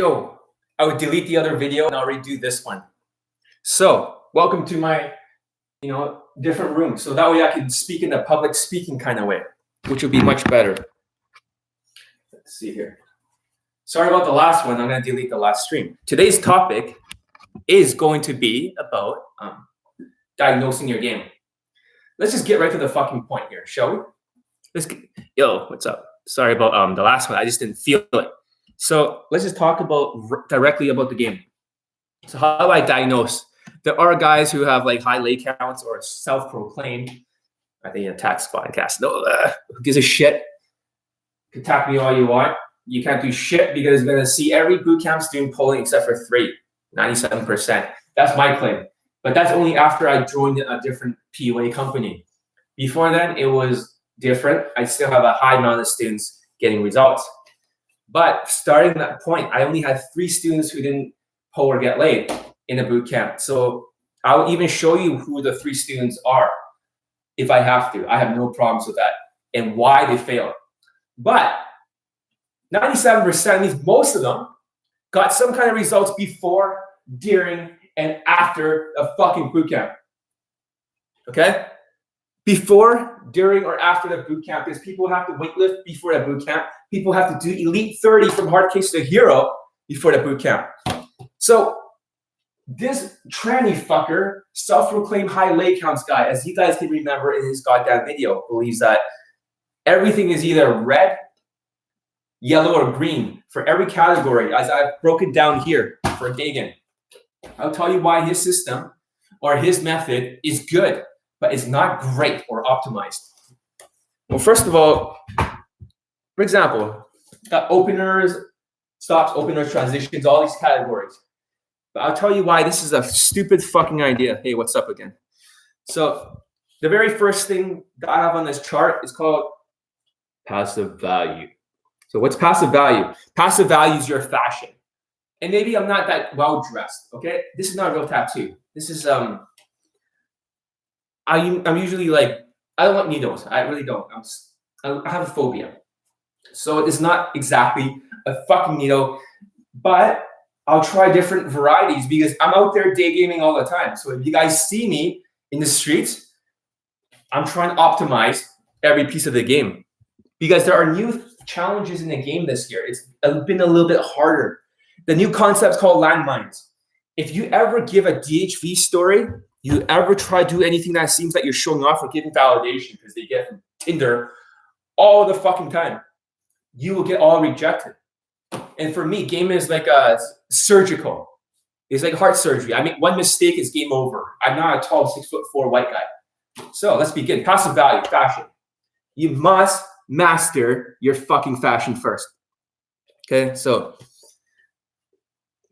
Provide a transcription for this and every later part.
video, I would delete the other video and I'll redo this one. So welcome to my, different room. So that way I can speak in a public speaking kind of way, which would be much better. Let's see here. Sorry about the last one. I'm going to delete the last stream. Today's topic is going to be about diagnosing your game. Let's just get right to the fucking point here, shall we? Yo, what's up? Sorry about the last one. I just didn't feel it. So let's just talk directly about the game. So how do I diagnose? There are guys who have like high lay counts or self-proclaimed. I think attacks podcast. No, who gives a shit? You can attack me all you want. You can't do shit because you're gonna see every bootcamp student polling except for 97%. That's my claim. But that's only after I joined a different PUA company. Before then, it was different. I still have a high amount of students getting results. But starting at that point, I only had 3 students who didn't pull or get laid in a boot camp. So I'll even show you who the 3 students are if I have to. I have no problems with that and why they failed. But 97% means most of them got some kind of results before, during, and after a fucking boot camp. Okay? Before, during, or after the boot camp, because people have to weightlift before the boot camp. People have to do Elite 30 from hard case to hero before the boot camp. So this tranny fucker, self-proclaimed high lay counts guy, as you guys can remember in his goddamn video, believes that everything is either red, yellow, or green for every category, as I've broken down here for Daygame. I'll tell you why his system or his method is good, but it's not great or optimized. Well, first of all, for example, openers, stops, openers, transitions, all these categories. But I'll tell you why this is a stupid fucking idea. Hey, what's up again? So the very first thing that I have on this chart is called passive value. So what's passive value? Passive value is your fashion. And maybe I'm not that well dressed, okay? This is not a real tattoo. This is, I'm usually like, I don't want needles. I really don't. I have a phobia. So it's not exactly a fucking needle, but I'll try different varieties because I'm out there day gaming all the time. So if you guys see me in the streets, I'm trying to optimize every piece of the game because there are new challenges in the game this year. It's been a little bit harder. The new concept's called landmines. If you ever give a DHV story, you ever try to do anything that seems like you're showing off or giving validation because they get from Tinder all the fucking time, you will get all rejected. And for me, game is like a surgical. It's like heart surgery. I mean, one mistake is game over. I'm not a tall 6'4" white guy. So let's begin. Passive value, fashion. You must master your fucking fashion first. Okay, so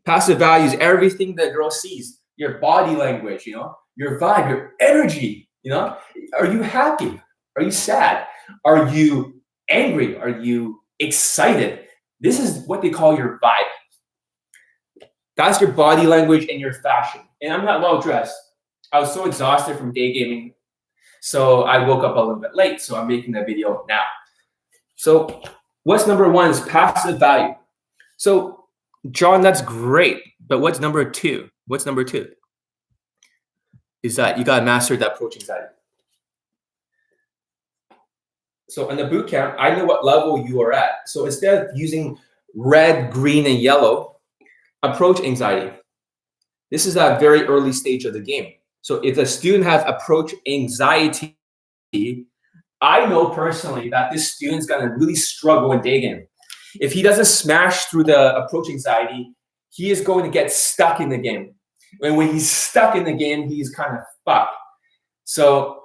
passive value is everything the girl sees. Your body language, your vibe, your energy, Are you happy? Are you sad? Are you angry? Are you excited? This is what they call your vibe. That's your body language and your fashion. And I'm not well dressed. I was so exhausted from day gaming. So I woke up a little bit late. So I'm making that video now. So what's number 1 is passive value. So John, that's great. But what's number 2? What's number 2? Is that you got to master that approach anxiety. So in the boot camp, I know what level you are at. So instead of using red, green, and yellow, approach anxiety. This is a very early stage of the game. So if a student has approach anxiety, I know personally that this student's going to really struggle in day game. If he doesn't smash through the approach anxiety, he is going to get stuck in the game. And when he's stuck in the game, he's kind of fucked. So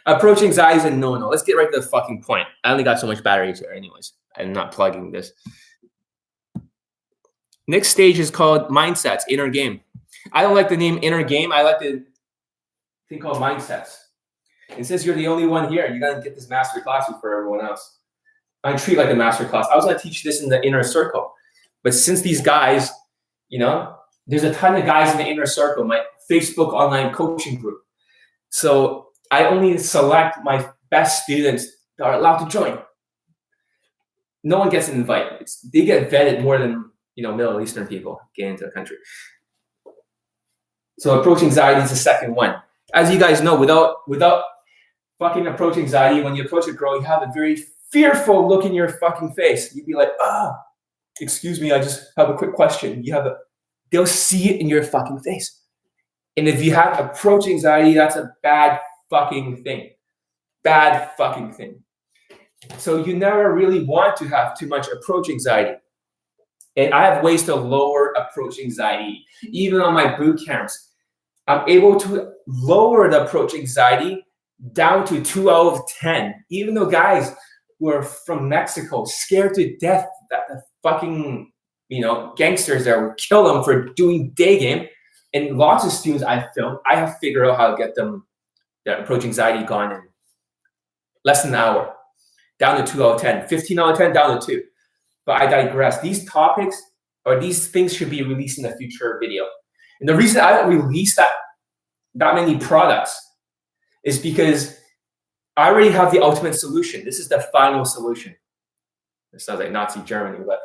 approach anxiety is a no-no. Let's get right to the fucking point. I only got so much batteries here anyways. I'm not plugging this. Next stage is called mindsets, inner game. I don't like the name inner game. I like the thing called mindsets. And since you're the only one here, you got to get this master class before everyone else. I treat it like a master class. I was going to teach this in the inner circle. But since these guys, there's a ton of guys in the inner circle, my Facebook online coaching group. So I only select my best students that are allowed to join. no one gets an invite. They get vetted more than Middle Eastern people get into the country. So approach anxiety is the second one. As you guys know, without fucking approach anxiety, when you approach a girl, you have a very fearful look in your fucking face. You'd be like, excuse me, I just have a quick question. They'll see it in your fucking face. And if you have approach anxiety, that's a bad fucking thing. Bad fucking thing. So you never really want to have too much approach anxiety. And I have ways to lower approach anxiety. Even on my boot camps, I'm able to lower the approach anxiety down to 2 out of 10. Even though guys who are from Mexico, scared to death that the fucking gangsters there would kill them for doing Daygame. And lots of students I filmed, I have figured out how to get them their approach anxiety gone in less than an hour. Down to 2 out of 10. 15 out of 10, down to 2. But I digress. These topics or these things should be released in a future video. And the reason I don't release that many products is because I already have the ultimate solution. This is the final solution. It sounds like Nazi Germany, but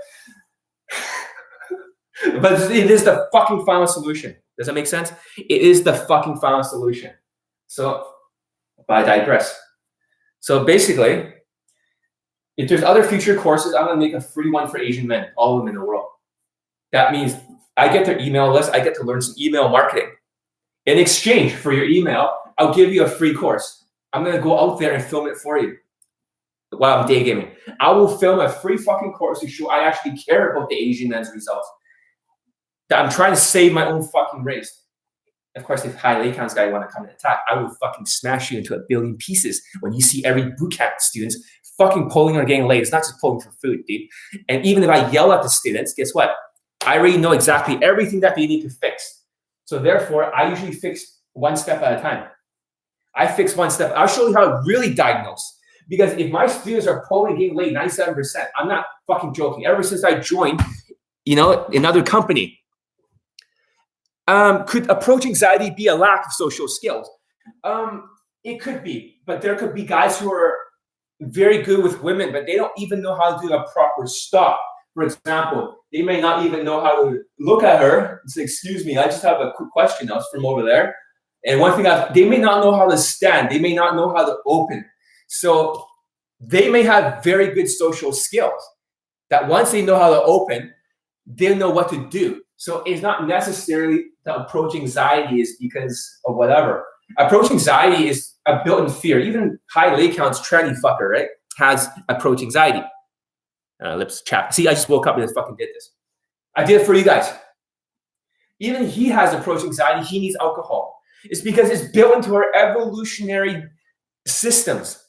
it is the fucking final solution. Does that make sense? It is the fucking final solution. So, but I digress. So basically, if there's other future courses, I'm going to make a free one for Asian men, all of them in the world. That means I get their email list. I get to learn some email marketing. In exchange for your email, I'll give you a free course. I'm going to go out there and film it for you while I'm day gaming. I will film a free fucking course to show I actually care about the Asian men's results. That I'm trying to save my own fucking race. Of course, if high laycounts guy want to come and attack, I will fucking smash you into a billion pieces when you see every bootcamp students fucking pulling or getting laid. It's not just pulling for food, dude. And even if I yell at the students, guess what? I already know exactly everything that they need to fix. So therefore, I usually fix one step at a time. I fix one step. I'll show you how to really diagnose. Because if my students are pulling and getting laid 97%, I'm not fucking joking. Ever since I joined, another company, could approach anxiety be a lack of social skills? It could be, but there could be guys who are very good with women, but they don't even know how to do a proper stop. For example, they may not even know how to look at her and say, excuse me, I just have a quick question. I was from over there. And one thing, they may not know how to stand. They may not know how to open. So they may have very good social skills that once they know how to open, they know what to do. So it's not necessarily the approach anxiety is because of whatever. Approach anxiety is a built-in fear. Even high lay counts, tranny fucker, right, has approach anxiety. Lips chapped. See, I just woke up and fucking did this. I did it for you guys. Even he has approach anxiety. He needs alcohol. It's because it's built into our evolutionary systems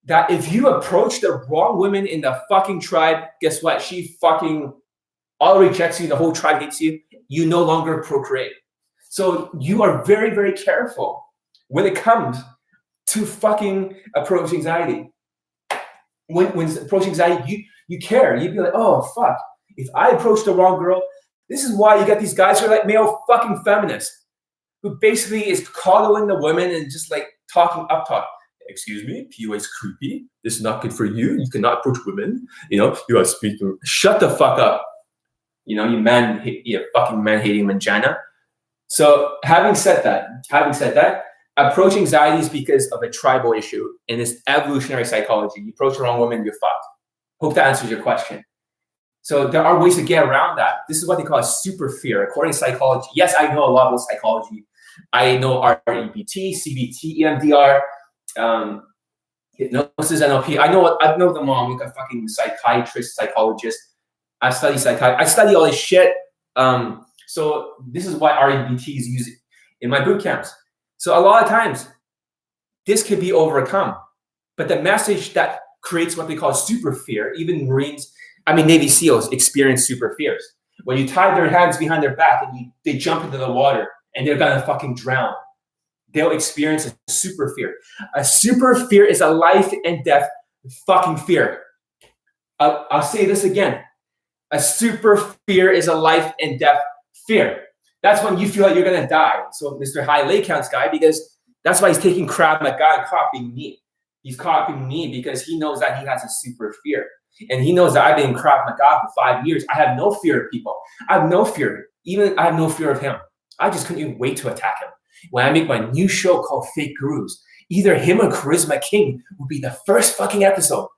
that if you approach the wrong woman in the fucking tribe, guess what? She fucking all rejects you. The whole tribe hates you. You no longer procreate. So you are very, very careful when it comes to fucking approach anxiety. When approach anxiety, you care. You'd be like, oh, fuck. If I approach the wrong girl, this is why you get these guys who are like male fucking feminists, who basically is coddling the women and just like talking up talk. Excuse me, PUA is creepy. This is not good for you. You cannot approach women. You gotta speak to. Shut the fuck up. You fucking man-hating manjana. So having said that, approach anxiety is because of a tribal issue and it's evolutionary psychology. You approach the wrong woman, you're fucked. Hope that answers your question. So there are ways to get around that. This is what they call a super fear, according to psychology. Yes, I know a lot about psychology. I know REBT, CBT, EMDR, hypnosis, NLP. I know them all. I'm like a fucking psychiatrist, psychologist. I study psychiatry. I study all this shit. So this is why REBT is used in my boot camps. So a lot of times, this could be overcome. But the message that creates what they call super fear, even Navy SEALs experience super fears. When you tie their hands behind their back and they jump into the water and they're gonna fucking drown, they'll experience a super fear. A super fear is a life and death fucking fear. I'll say this again. A super fear is a life and death fear. That's when you feel like you're gonna die. So Mr. High Lay Counts guy, because that's why he's taking Krav Maga and copying me. He's copying me because he knows that he has a super fear. And he knows that I've been in Krav Maga for 5 years. I have no fear of people. I have no fear. Even I have no fear of him. I just couldn't even wait to attack him. When I make my new show called Fake Gurus, either him or Charisma King will be the first fucking episode.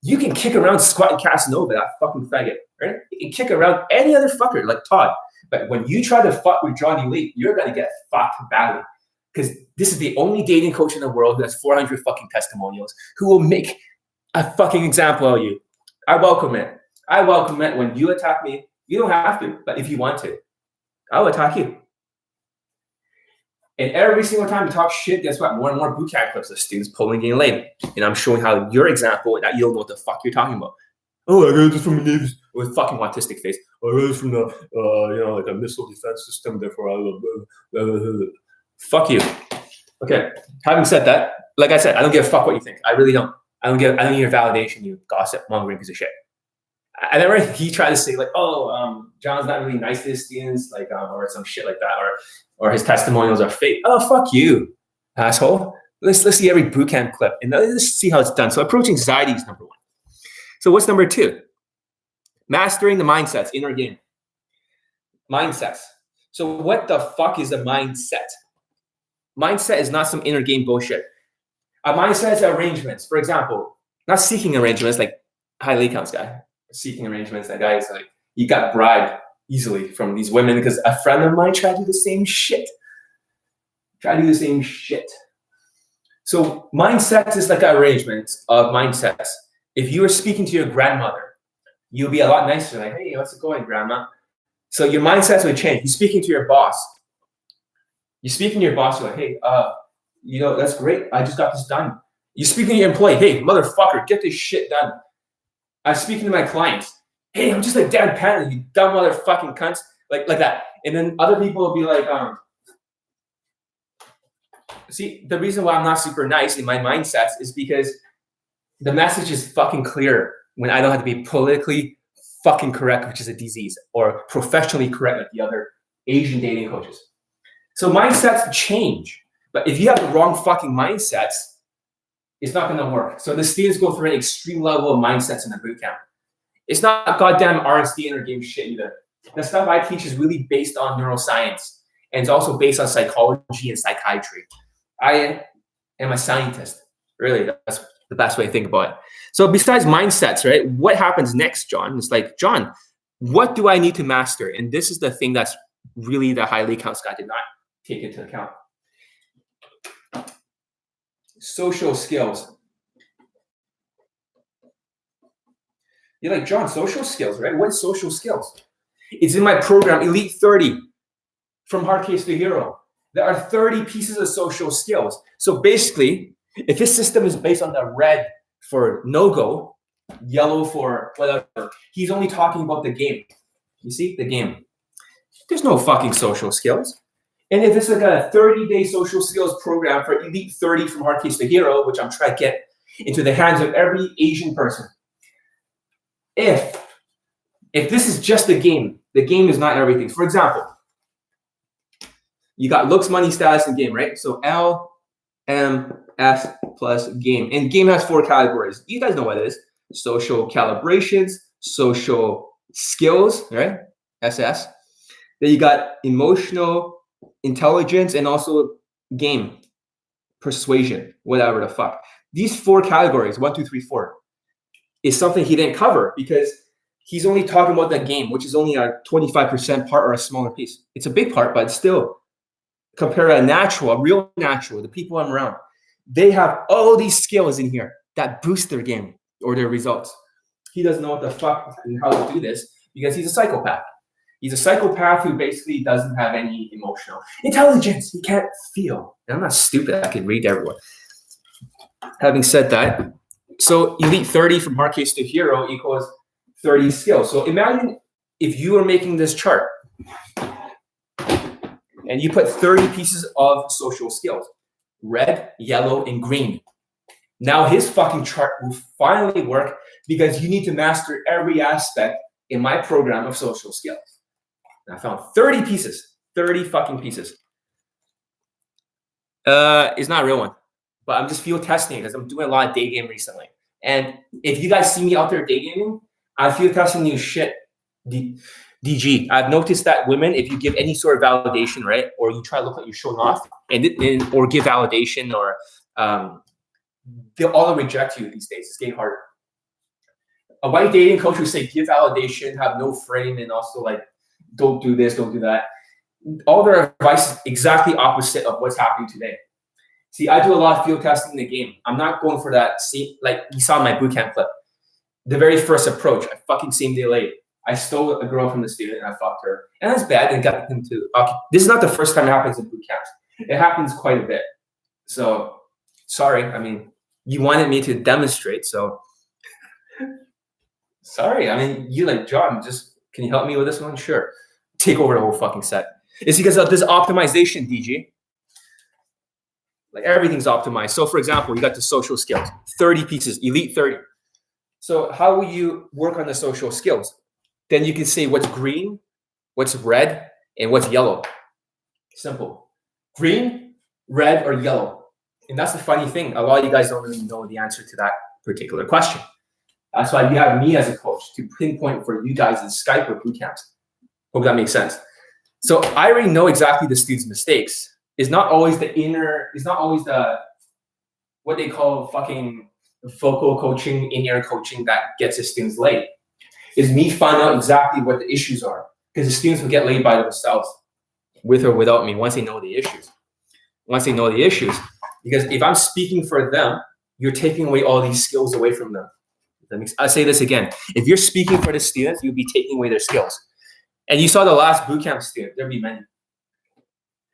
You can kick around Squat and Casanova, that fucking faggot, right? You can kick around any other fucker like Todd. But when you try to fuck with Johnny Lee, you're going to get fucked badly. Because this is the only dating coach in the world who has 400 fucking testimonials, who will make a fucking example of you. I welcome it. I welcome it when you attack me. You don't have to, but if you want to, I'll attack you. And every single time you talk shit, guess what? More and more boot camp clips of students pulling getting laid. And I'm showing how your example that you don't know what the fuck you're talking about. Oh, I got this from the Navy with fucking autistic face. Oh, I got this from the, like a missile defense system. Therefore, I love. Fuck you. Okay. Having said that, like I said, I don't give a fuck what you think. I really don't. I don't need your validation, you gossip mongering piece of shit. I remember he tried to say like, oh, John's not really nice to his students, like, or some shit like that, or his testimonials are fake. Oh, fuck you, asshole. Let's see every bootcamp clip and let's see how it's done. So approaching anxiety is number 1. So what's number 2? Mastering the mindsets, inner game. Mindsets. So what the fuck is a mindset? Mindset is not some inner game bullshit. A mindset is arrangements. For example, not seeking arrangements like high laycounts guy. Seeking arrangements, that guy is like, he got bribed easily from these women because a friend of mine tried to do the same shit. So mindsets is like an arrangement of mindsets. If you were speaking to your grandmother, you'll be a lot nicer, like, hey, how's it going, grandma? So your mindsets would change. You're speaking to your boss. You're like, hey, that's great. I just got this done. You're speaking to your employee, hey, motherfucker, get this shit done. I'm speaking to my clients. Hey, I'm just like Dan Patton, you dumb motherfucking cunts, like that. And then other people will be like, see, the reason why I'm not super nice in my mindsets is because the message is fucking clear when I don't have to be politically fucking correct, which is a disease, or professionally correct like the other Asian dating coaches. So mindsets change, but if you have the wrong fucking mindsets, it's not going to work. So the students go through an extreme level of mindsets in the boot camp. It's not goddamn RSD inner game shit either. The stuff I teach is really based on neuroscience, and it's also based on psychology and psychiatry. I am a scientist. Really, that's the best way to think about it. So besides mindsets, right, what happens next, John? It's like, John, what do I need to master? And this is the thing that's really the high laycounts guy did not take into account. Social skills. You're like, John, social skills, right? What's social skills? It's in my program, Elite 30, from hard case to hero. There are 30 pieces of social skills. So basically, if his system is based on the red for no-go, yellow for whatever, he's only talking about the game. You see, the game. There's no fucking social skills. And if it's like a 30-day social skills program for Elite 30 from hard case to hero, which I'm trying to get into the hands of every Asian person, if this is just the game is not everything. For example, you got looks, money, status, and game, right? So L, M, S plus game. And game has 4 categories. You guys know what it is. Social calibrations, social skills, right? SS. Then you got emotional intelligence and also game, persuasion, whatever the fuck. These 4 categories, 1, 2, 3, 4, is something he didn't cover because he's only talking about the game, which is only a 25% part or a smaller piece. It's a big part, but still, compare a real natural, the people I'm around, they have all these skills in here that boost their game or their results. He doesn't know what the fuck and how to do this because he's a psychopath. He's a psychopath who basically doesn't have any emotional intelligence. He can't feel. And I'm not stupid. I can read everyone. Having said that, so Elite 30 from hard case to hero equals 30 skills. So imagine if you were making this chart and you put 30 pieces of social skills, red, yellow, and green. Now his fucking chart will finally work because you need to master every aspect in my program of social skills. And I found 30 pieces, 30 fucking pieces. It's not a real one, but I'm just field testing because I'm doing a lot of Daygame recently. And if you guys see me out there daygaming, I feel testing new shit. DG, I've noticed that women, if you give any sort of validation, right, or you try to look like you're showing off, or give validation, or they'll all reject you these days. It's getting harder. A white dating coach would say give validation, have no frame, and also like don't do this, don't do that. All their advice is exactly opposite of what's happening today. See, I do a lot of field testing in the game. I'm not going for that. See, like you saw in my bootcamp clip, the very first approach, I fucking same day late. I stole a girl from the student and I fucked her. And that's bad and got him to, this is not the first time it happens in boot camps. It happens quite a bit. So, sorry. I mean, you wanted me to demonstrate, so. Sorry. I mean, you like, John, can you help me with this one? Sure. Take over the whole fucking set. It's because of this optimization, DG. Like everything's optimized. So for example, you got the social skills, 30 pieces, elite 30. So how will you work on the social skills? Then you can say what's green, what's red, and what's yellow. Simple. Green, red, or yellow. And that's the funny thing. A lot of you guys don't really know the answer to that particular question. That's why you have me as a coach to pinpoint for you guys in Skype or boot camps. Hope that makes sense. So I already know exactly the student's mistakes. It's not always what they call fucking vocal coaching, in-ear coaching that gets the students laid. Is me finding out exactly what the issues are. Because the students will get laid by themselves, with or without me, once they know the issues. Because if I'm speaking for them, you're taking away all these skills away from them. I'll say this again. If you're speaking for the students, you'll be taking away their skills. And you saw the last bootcamp student. There'll be many.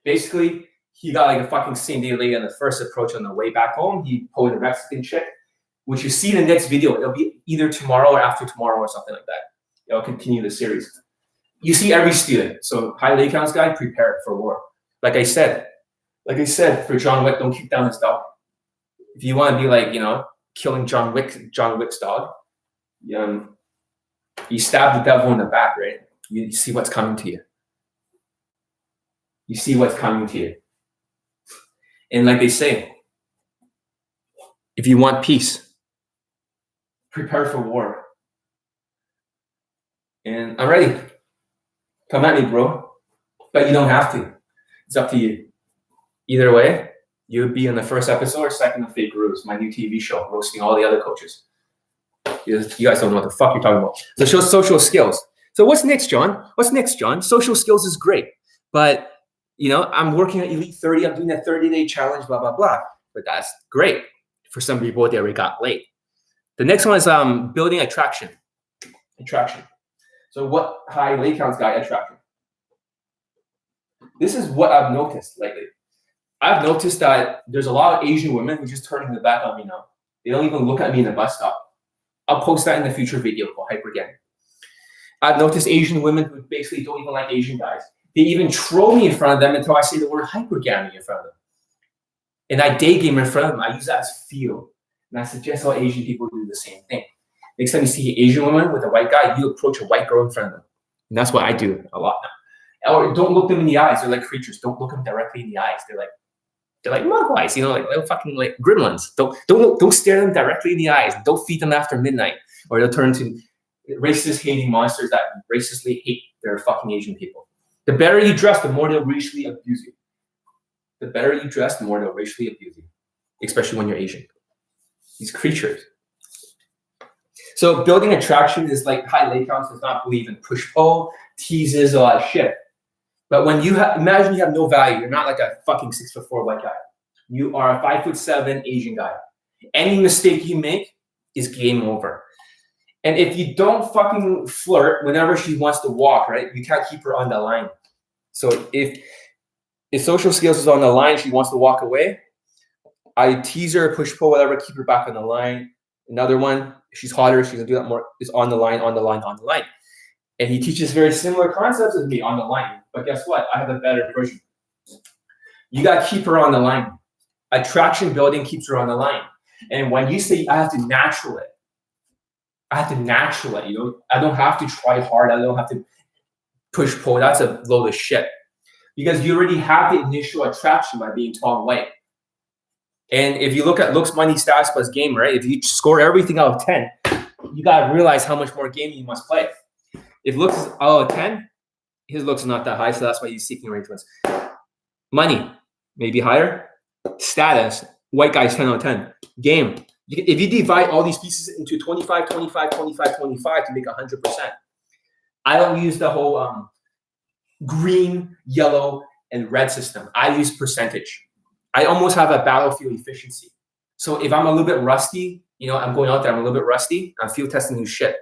Basically, he got like a fucking same day late on the first approach on the way back home. He pulled a Mexican chick, which you see in the next video. It'll be either tomorrow or after tomorrow or something like that. It'll continue the series. You see every student. So high laycounts guy, prepare for war. Like I said, for John Wick, don't kick down his dog. If you want to be like, killing John Wick's dog, you stab the devil in the back, right? You see what's coming to you. You see what's coming to you. And like they say, if you want peace, prepare for war. And I'm ready. Come at me, bro. But you don't have to. It's up to you. Either way, you would be in the first episode or second of Fake Gurus, my new TV show, roasting all the other coaches. You guys don't know what the fuck you're talking about. So show social skills. So what's next, John? Social skills is great. But, I'm working at Elite 30. I'm doing that 30-day challenge, blah, blah, blah. But that's great for some people that already got late. The next one is building attraction. So what high lay counts guy attraction? This is what I've noticed lately. I've noticed that there's a lot of Asian women who just turning their back on me now. They don't even look at me in the bus stop. I'll post that in the future video called Hypergamy. I've noticed Asian women who basically don't even like Asian guys. They even troll me in front of them until I say the word hypergamy in front of them. And I daygame in front of them. I use that as feel. And I suggest all Asian people do the same thing. Next time you see an Asian woman with a white guy, you approach a white girl in front of them. And that's what I do a lot now. Or don't look them in the eyes. They're like creatures. Don't look them directly in the eyes. They're like mogwais, like little fucking like gremlins. Don't stare them directly in the eyes. Don't feed them after midnight, or they'll turn into racist hating monsters that racistly hate their fucking Asian people. The better you dress, the more they'll racially abuse you. The better you dress, the more they'll racially abuse you, especially when you're Asian. These creatures. So building attraction is like high lay counts does not believe in push-pull, teases, all that shit. But when you imagine you have no value, you're not like a fucking 6'4" white guy. You are a 5'7" Asian guy. Any mistake you make is game over. And if you don't fucking flirt whenever she wants to walk, right, you can't keep her on the line. So if social skills is on the line, she wants to walk away, I tease her, push, pull, whatever, keep her back on the line. Another one, she's hotter, she's gonna do that more, is on the line. And he teaches very similar concepts as me on the line. But guess what? I have a better version. You gotta keep her on the line. Attraction building keeps her on the line. And when you say I have to natural it, I don't have to try hard. I don't have to push pull. That's a load of shit. Because you already have the initial attraction by being tall and white. And if you look at looks, money, stats plus game, right? If you score everything out of 10, you got to realize how much more game you must play. If looks is out of 10, his looks are not that high, so that's why he's seeking arrangements. Money, maybe higher. Status, white guy's 10 out of 10. Game, if you divide all these pieces into 25, 25, 25, 25 to make 100%, I don't use the whole green, yellow, and red system. I use percentage. I almost have a battlefield efficiency. So if I'm a little bit rusty, you know, I'm going out there, I'm a little bit rusty, I'm field testing new shit.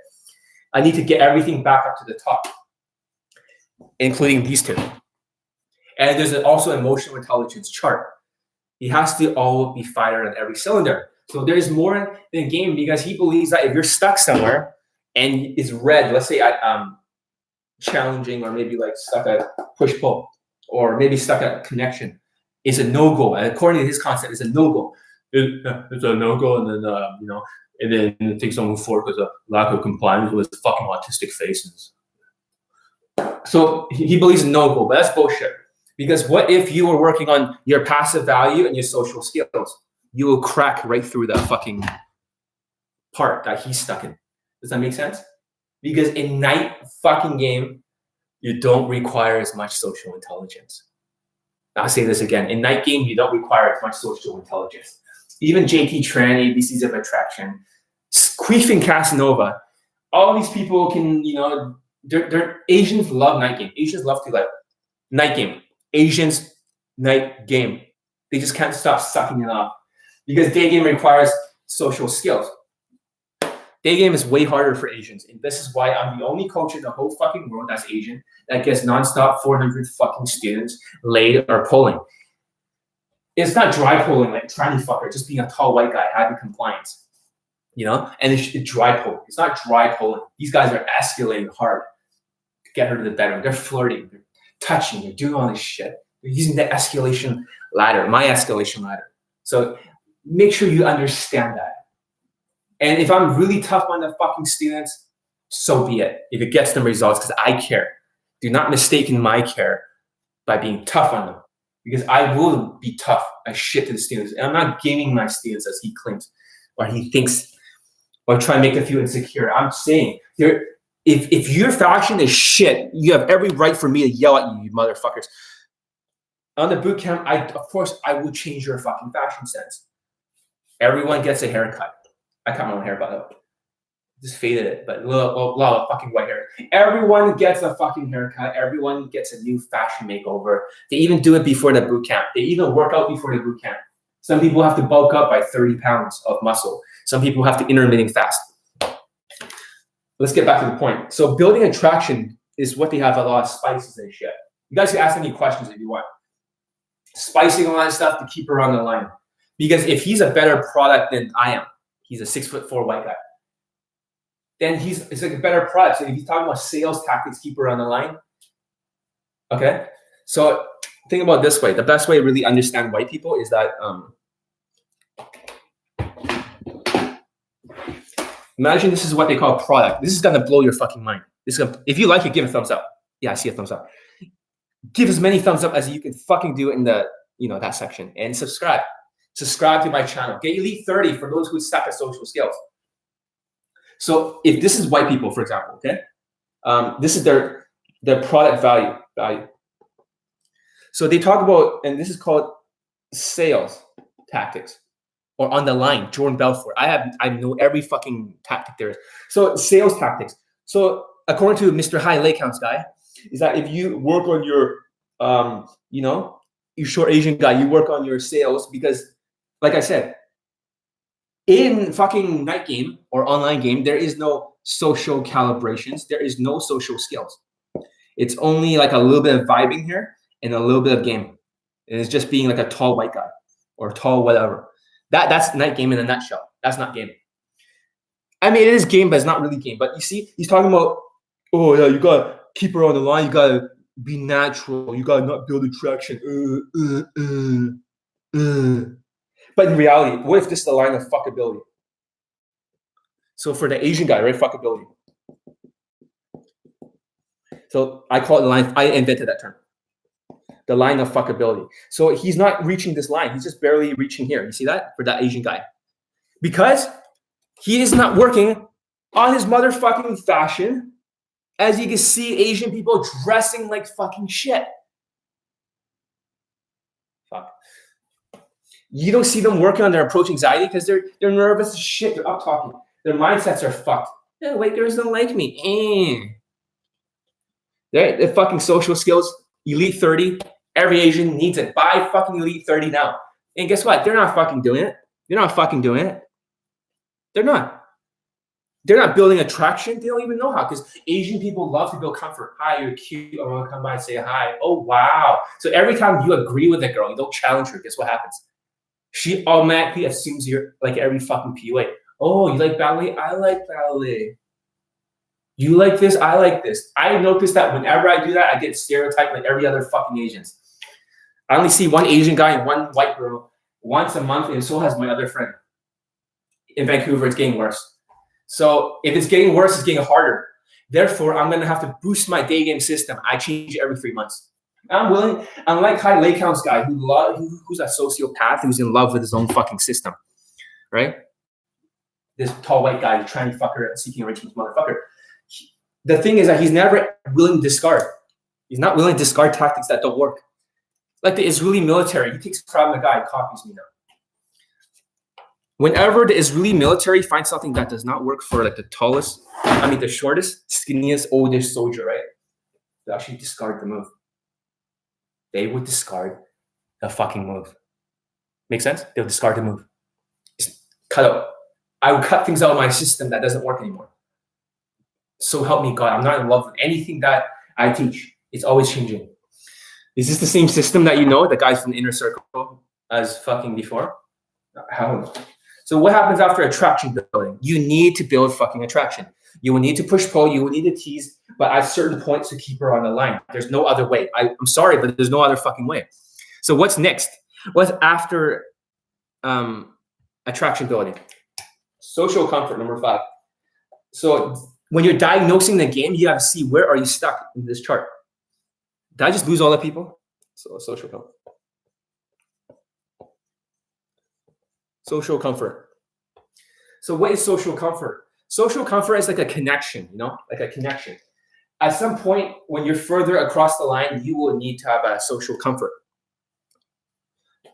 I need to get everything back up to the top, including these two. And there's also emotional intelligence chart. He has to all be fired on every cylinder. So there's more than game because he believes that if you're stuck somewhere and it's red, let's say at challenging or maybe like stuck at push-pull or maybe stuck at connection, is a no-go. And according to his concept, it's a no-go. It's a no-go, and then you know, and then things don't move forward because of lack of compliance with fucking autistic faces. So he believes in no-go, but that's bullshit. Because what if you were working on your passive value and your social skills? You will crack right through that fucking part that he's stuck in. Does that make sense? Because in night fucking game, you don't require as much social intelligence. I'll say this again. In night game, you don't require as much social intelligence. Even JT Tran, ABCs of Attraction, Queefing Casanova, all these people can, you know, they're Asians love night game. Asians love to like night game. Asians night game. They just can't stop sucking it off. Because day game requires social skills. Day game is way harder for Asians. And this is why I'm the only coach in the whole fucking world that's Asian that gets nonstop 400 fucking students laid or pulling. It's not dry pulling like tranny fucker, just being a tall white guy having compliance. You know? And it's dry pulling. It's not dry pulling. These guys are escalating hard to get her to the bedroom. They're flirting. They're touching. They're doing all this shit. They're using the escalation ladder, my escalation ladder. So make sure you understand that. And if I'm really tough on the fucking students, so be it. If it gets them results, because I care. Do not mistake my care by being tough on them. Because I will be tough as shit to the students. And I'm not gaming my students as he claims or he thinks or try to make them feel insecure. I'm saying, if your fashion is shit, you have every right for me to yell at you, you motherfuckers. On the boot camp, of course, I will change your fucking fashion sense. Everyone gets a haircut. I cut my own hair, by the way. Just faded it, but a lot of fucking white hair. Everyone gets a fucking haircut. Everyone gets a new fashion makeover. They even do it before the boot camp. They even work out before the boot camp. Some people have to bulk up by 30 pounds of muscle. Some people have to intermittent fast. Let's get back to the point. So building attraction is what they have a lot of spices and shit. You guys can ask any questions if you want. Spicing a lot of stuff to keep her on the line. Because if he's a better product than I am, he's a 6'4" white guy, then it's like a better product. So if he's talking about sales tactics, keep her on the line. Okay? So think about it this way. The best way to really understand white people is that imagine this is what they call a product. This is gonna blow your fucking mind. If you like it, give a thumbs up. Yeah, I see a thumbs up. Give as many thumbs up as you can fucking do in the, you know, that section, and subscribe. Subscribe to my channel. Get Elite 30 for those who suck at social skills. So if this is white people, for example, okay, this is their product value. So they talk about, and this is called sales tactics, or on the line. Jordan Belfort. I know every fucking tactic there is. So sales tactics. So according to Mr. High Laycounts guy, is that if you work on your, you know, you short Asian guy, you work on your sales because, like I said, in fucking night game or online game, there is no social calibrations. There is no social skills. It's only like a little bit of vibing here and a little bit of game. And it's just being like a tall white guy or tall whatever. That's night game in a nutshell. That's not game. I mean, it is game, but it's not really game. But you see, he's talking about, oh yeah, you gotta keep her on the line. You gotta be natural. You gotta not build attraction. But in reality, what if this is the line of fuckability? So for the Asian guy, right, fuckability. So I call it the line. I invented that term. The line of fuckability. So he's not reaching this line. He's just barely reaching here. You see that? For that Asian guy. Because he is not working on his motherfucking fashion. As you can see, Asian people dressing like fucking shit. Fuck. You don't see them working on their approach anxiety because they're nervous as shit. They're up talking. Their mindsets are fucked. Yeah, white girls don't like me. The fucking social skills, elite 30. Every Asian needs it. Buy fucking elite 30 now. And guess what? They're not fucking doing it. They're not fucking doing it. They're not. They're not building attraction. They don't even know how, because Asian people love to build comfort. Hi, you're cute. I want to come by and say hi. Oh, wow. So every time you agree with a girl, you don't challenge her, guess what happens? She automatically assumes you're like every fucking PUA. Oh, you like ballet? I like ballet. You like this? I like this. I noticed that whenever I do that, I get stereotyped like every other fucking Asians. I only see one Asian guy and one white girl once a month, and so has my other friend. In Vancouver, it's getting worse. So if it's getting worse, it's getting harder. Therefore, I'm going to have to boost my day game system. I change it every 3 months. I'm willing. I'm like high laycounts guy who's a sociopath who's in love with his own fucking system, right? This tall white guy trying to fuck her, seeking arrangements, motherfucker. The thing is that he's never willing to discard. He's not willing to discard tactics that don't work. Like the Israeli military, he takes pride in the guy and copies me now. Whenever the Israeli military finds something that does not work for like the shortest, skinniest, oldest soldier, right? They actually discard the move. They would discard the fucking move. Make sense? They'll discard the move. Just cut out. I would cut things out of my system that doesn't work anymore. So help me God, I'm not in love with anything that I teach. It's always changing. Is this the same system that you know, the guys from the inner circle as fucking before? I don't know. So what happens after attraction building? You need to build fucking attraction. You will need to push pull, you will need to tease, but at certain points to keep her on the line. There's no other way. I'm sorry, but there's no other fucking way. So what's next? What's after attraction building? Social comfort, number 5. So when you're diagnosing the game, you have to see where are you stuck in this chart. Did I just lose all the people? So social comfort. Social comfort. So what is social comfort? Social comfort is like a connection, like a connection. At some point, when you're further across the line, you will need to have a social comfort.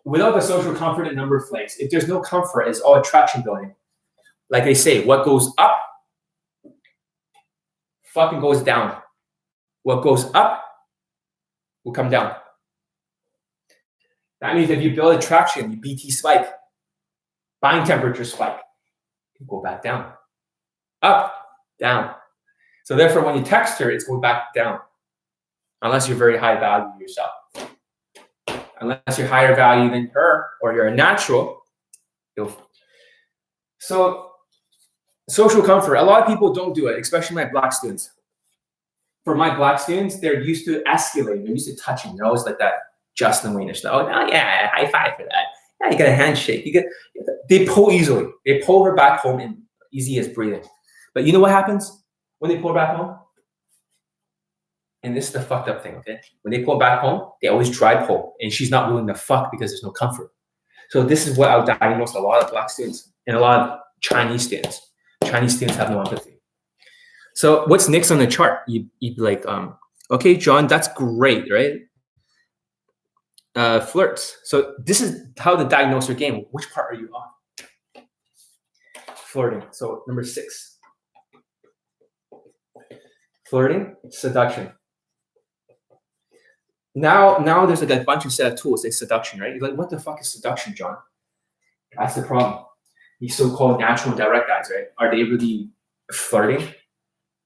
Without the social comfort, a number of flags. If there's no comfort, it's all attraction building. Like they say, what goes up fucking goes down. What goes up will come down. That means if you build attraction, you BT spike, buying temperature spike, you go back down, up, down. So therefore, when you text her, it's going back down, unless you're very high value yourself. Unless you're higher value than her or you're a natural. So social comfort, a lot of people don't do it, especially my black students. For my black students, they're used to escalating. They're used to touching. They're always like that Justin Wayne-ish. Oh, yeah, high five for that. Yeah, you get a handshake. They pull easily. They pull her back home and easy as breathing. But you know what happens when they pull her back home? And this is the fucked up thing, okay? When they pull back home, they always dry pull. And she's not willing to fuck because there's no comfort. So this is what I'll diagnose a lot of black students and a lot of Chinese students. Chinese students have no empathy. So what's next on the chart? You'd be like, okay, John, that's great, right? Flirts. So this is how to diagnose your game. Which part are you on? Flirting. So number 6. Flirting, seduction. Now there's like a bunch of set of tools like seduction, right? You're like, what the fuck is seduction, John? That's the problem. These so-called natural and direct guys, right? Are they really flirting?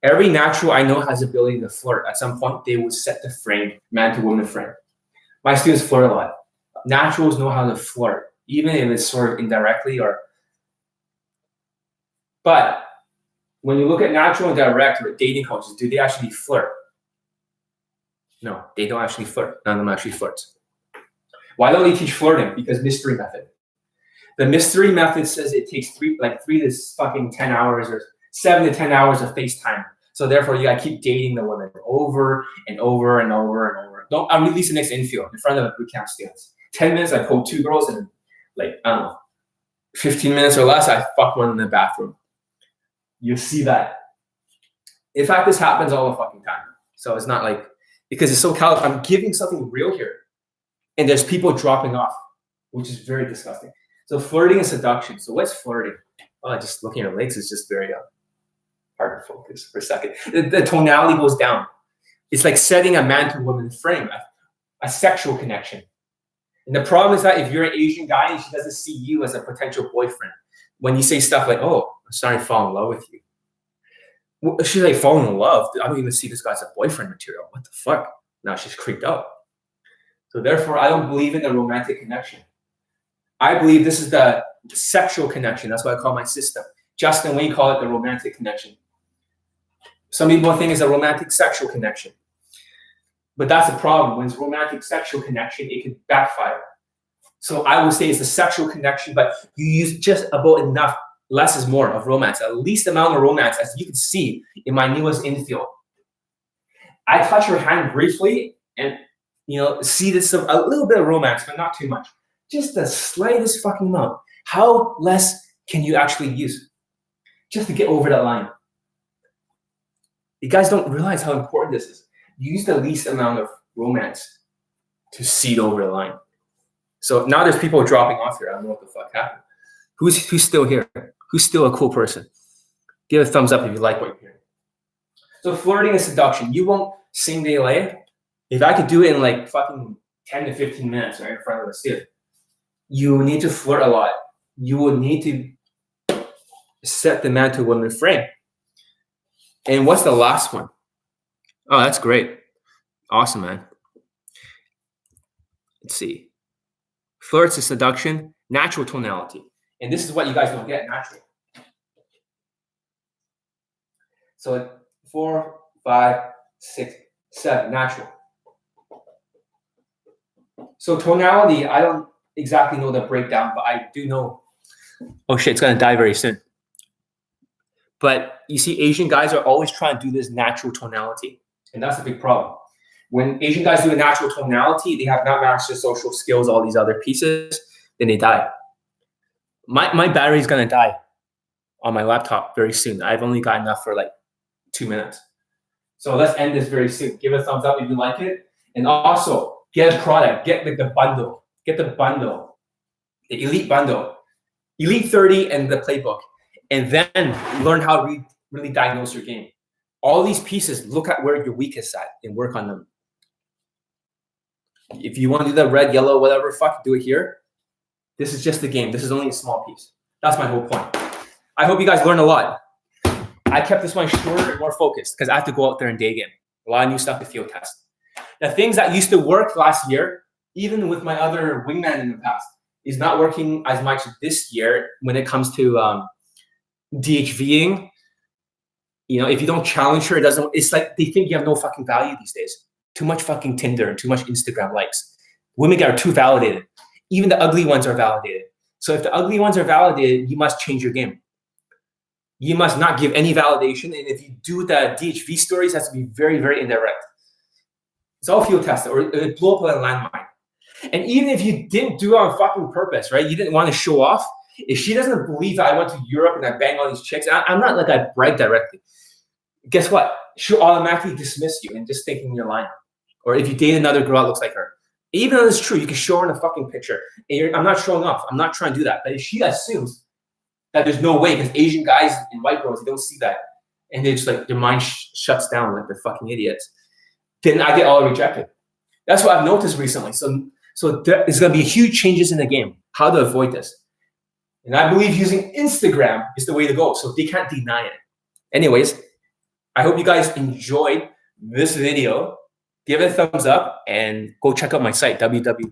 Every natural I know has the ability to flirt. At some point, they will set the frame, man to woman frame. My students flirt a lot. Naturals know how to flirt, even if it's sort of indirectly or. But when you look at natural and direct or dating coaches, do they actually flirt? No, they don't actually flirt. None of them actually flirts. Why don't they teach flirting? Because mystery method. The mystery method says it takes 3 to fucking 10 hours or 7 to 10 hours of FaceTime. So therefore, you gotta keep dating the woman over and over and over and over. I release the next infield in front of a boot camp stance. 10 minutes, I pull 2 girls, and like, I don't know, 15 minutes or less, I fuck one in the bathroom. You see that. In fact, this happens all the fucking time. So it's not like, because it's so callous, I'm giving something real here. And there's people dropping off, which is very disgusting. So flirting and seduction. So what's flirting? Oh, just looking at your legs is just very hard to focus for a second. The tonality goes down. It's like setting a man to woman frame, a sexual connection. And the problem is that if you're an Asian guy and she doesn't see you as a potential boyfriend, when you say stuff like, oh, I'm starting to fall in love with you. Well, she's like, falling in love? I don't even see this guy as a boyfriend material. What the fuck? Now she's creeped out. So therefore, I don't believe in the romantic connection. I believe this is the sexual connection. That's what I call my system. Justin, we call it the romantic connection. Some people think it's a romantic sexual connection. But that's the problem. When it's romantic sexual connection, it can backfire. So I would say it's a sexual connection, but you use just about enough, less is more of romance, at least amount of romance, as you can see in my newest infield. I touch her hand briefly and, you know, see this a little bit of romance, but not too much. Just the slightest fucking amount. How less can you actually use just to get over that line? You guys don't realize how important this is. Use the least amount of romance to seed over the line. So now there's people dropping off here. I don't know what the fuck happened. Who's still here? Who's still a cool person? Give a thumbs up if you like what you're hearing. So flirting and seduction. You won't sing the lay. If I could do it in like fucking 10 to 15 minutes right in front of the student, you need to flirt a lot. You will need to set the man to woman frame. And what's the last one? Oh, that's great. Awesome, man. Let's see. Flirts and seduction, natural tonality. And this is what you guys don't get, natural. So 4, 5, 6, 7, natural. So tonality, I don't exactly know the breakdown, but I do know. Oh shit, it's gonna die very soon. But you see, Asian guys are always trying to do this natural tonality. And that's a big problem. When Asian guys do a natural tonality, they have not mastered social skills, all these other pieces, then they die. My battery's gonna die on my laptop very soon. I've only got enough for like 2 minutes. So let's end this very soon. Give a thumbs up if you like it. And also, get a product. Get the bundle. Get the bundle. The Elite Bundle. Elite 30 and the playbook. And then learn how to really diagnose your game. All these pieces, look at where your weakest at and work on them. If you want to do the red, yellow, whatever, fuck, do it here. This is just the game. This is only a small piece. That's my whole point. I hope you guys learned a lot. I kept this one shorter and more focused because I have to go out there and Daygame. A lot of new stuff to field test. The things that used to work last year, even with my other wingman in the past, is not working as much this year when it comes to DHVing. You know, if you don't challenge her, it doesn't. It's like they think you have no fucking value these days. Too much fucking Tinder and too much Instagram likes. Women are too validated. Even the ugly ones are validated. So if the ugly ones are validated, you must change your game. You must not give any validation. And if you do the DHV stories, it has to be very, very indirect. It's all field tested or it blow up like a landmine. And even if you didn't do it on fucking purpose, right? You didn't want to show off. If she doesn't believe that I went to Europe and I banged all these chicks, I'm not like I brag directly. Guess what? She'll automatically dismiss you and just thinking you're lying. Or if you date another girl that looks like her. Even though it's true, you can show her in a fucking picture. And I'm not showing off. I'm not trying to do that. But if she assumes that there's no way, because Asian guys and white girls, they don't see that. And they just like, their mind shuts down like they're fucking idiots. Then I get all rejected. That's what I've noticed recently. So there's going to be huge changes in the game. How to avoid this. And I believe using Instagram is the way to go. So they can't deny it. Anyways, I hope you guys enjoyed this video. Give it a thumbs up and go check out my site, www